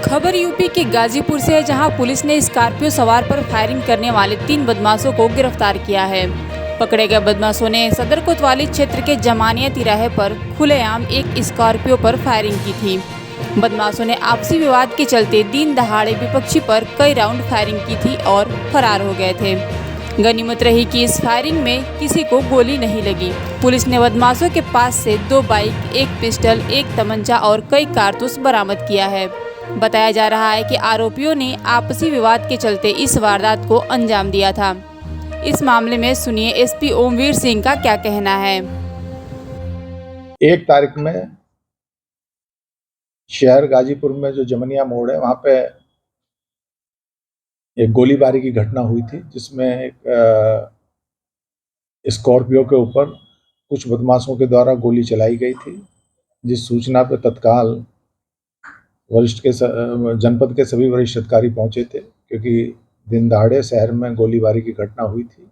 खबर यूपी के गाजीपुर से है, जहां पुलिस ने स्कॉर्पियो सवार पर फायरिंग करने वाले 3 बदमाशों को गिरफ्तार किया है। पकड़े गए बदमाशों ने सदर कोतवाली क्षेत्र के जमानिया तिराहे पर खुलेआम एक स्कॉर्पियो पर फायरिंग की थी। बदमाशों ने आपसी विवाद के चलते दिन दहाड़े विपक्षी पर कई राउंड फायरिंग की थी और फरार हो गए थे। गनीमत रही कि इस फायरिंग में किसी को गोली नहीं लगी। पुलिस ने बदमाशों के पास से 2 बाइक, 1 पिस्टल, 1 तमंचा और कई कारतूस बरामद किया है। बताया जा रहा है कि आरोपियों ने आपसी विवाद के चलते इस वारदात को अंजाम दिया था। इस मामले में सुनिए एसपी ओमवीर सिंह का क्या कहना है। 1 तारीख में शहर गाजीपुर में जो जमनिया मोड़ है वहां पे एक गोलीबारी की घटना हुई थी, जिसमें एक स्कॉर्पियो के ऊपर कुछ बदमाशों के द्वारा गोली चलाई गई थी। जिस सूचना पर तत्काल जनपद के सभी वरिष्ठ अधिकारी पहुंचे थे, क्योंकि दिन दहाड़े शहर में गोलीबारी की घटना हुई थी।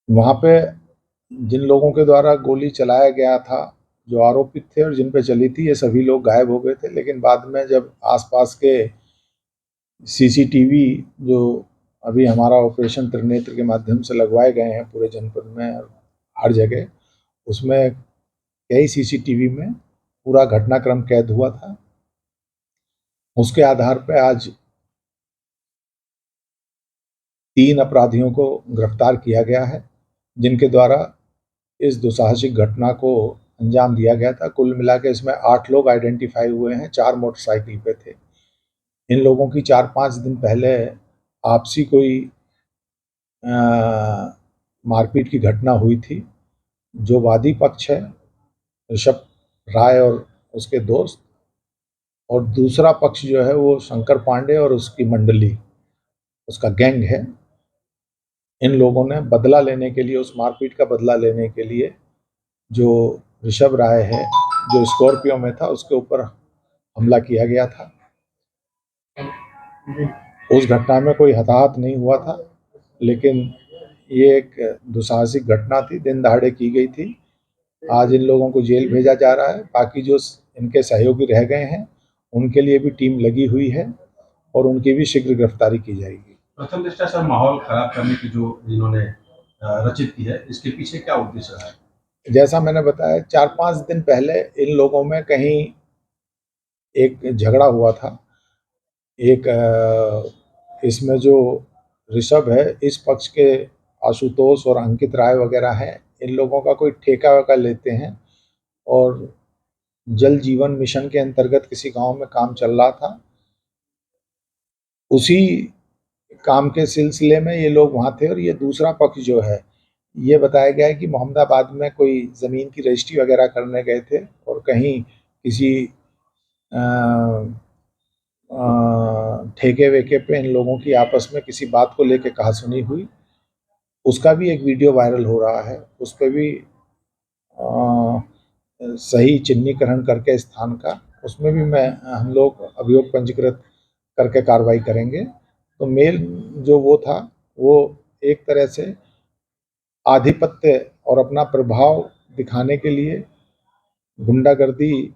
वहां पे जिन लोगों के द्वारा गोली चलाया गया था, जो आरोपित थे और जिन पे चली थी, ये सभी लोग गायब हो गए थे। लेकिन बाद में जब आसपास के सीसीटीवी जो अभी हमारा ऑपरेशन त्रिनेत्र के माध्यम से लगवाए गए हैं पूरे जनपद में और हर जगह, उसमें कई सीसीटीवी में पूरा घटनाक्रम कैद हुआ था। उसके आधार पर आज 3 अपराधियों को गिरफ्तार किया गया है, जिनके द्वारा इस दुसाहसिक घटना को अंजाम दिया गया था। कुल मिला के इसमें 8 लोग आइडेंटिफाई हुए हैं, 4 मोटरसाइकिल पे थे। इन लोगों की 4-5 दिन पहले आपसी कोई मारपीट की घटना हुई थी। जो वादी पक्ष है, ऋषभ राय और उसके दोस्त, और दूसरा पक्ष जो है वो शंकर पांडे और उसकी मंडली, उसका गैंग है। इन लोगों ने बदला लेने के लिए, उस मारपीट का बदला लेने के लिए, जो ऋषभ राय है जो स्कॉर्पियो में था, उसके ऊपर हमला किया गया था। उस घटना में कोई हताहत नहीं हुआ था, लेकिन ये एक दुसाहसिक घटना थी, दिन दहाड़े की गई थी। आज इन लोगों को जेल भेजा जा रहा है। बाकी जो इनके सहयोगी रह गए हैं, उनके लिए भी टीम लगी हुई है और उनकी भी शीघ्र गिरफ्तारी की जाएगी। प्रथम दृष्टया सर, माहौल खराब करने की जो इन्होंने रचित की है, इसके पीछे क्या उद्देश्य रहा है? जैसा मैंने बताया, 4-5 दिन पहले इन लोगों में कहीं एक झगड़ा हुआ था। एक इसमें जो ऋषभ है, इस पक्ष के आशुतोष और अंकित राय वगैरह हैं, इन लोगों का कोई ठेका वगैरह लेते हैं और जल जीवन मिशन के अंतर्गत किसी गांव में काम चल रहा था। उसी काम के सिलसिले में ये लोग वहां थे। और ये दूसरा पक्ष जो है, ये बताया गया है कि मोहम्मदाबाद में कोई ज़मीन की रजिस्ट्री वगैरह करने गए थे और कहीं किसी ठेके वेके पे इन लोगों की आपस में किसी बात को लेके कहासुनी हुई। उसका भी एक वीडियो वायरल हो रहा है। उस पर भी सही चिन्हीकरण करके स्थान का, उसमें भी हम लोग अभियोग पंजीकृत करके कार्रवाई करेंगे। तो मेल जो वो था, वो एक तरह से आधिपत्य और अपना प्रभाव दिखाने के लिए, गुंडागर्दी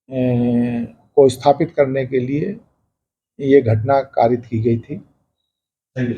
को स्थापित करने के लिए ये घटना कारित की गई थी। Thank you.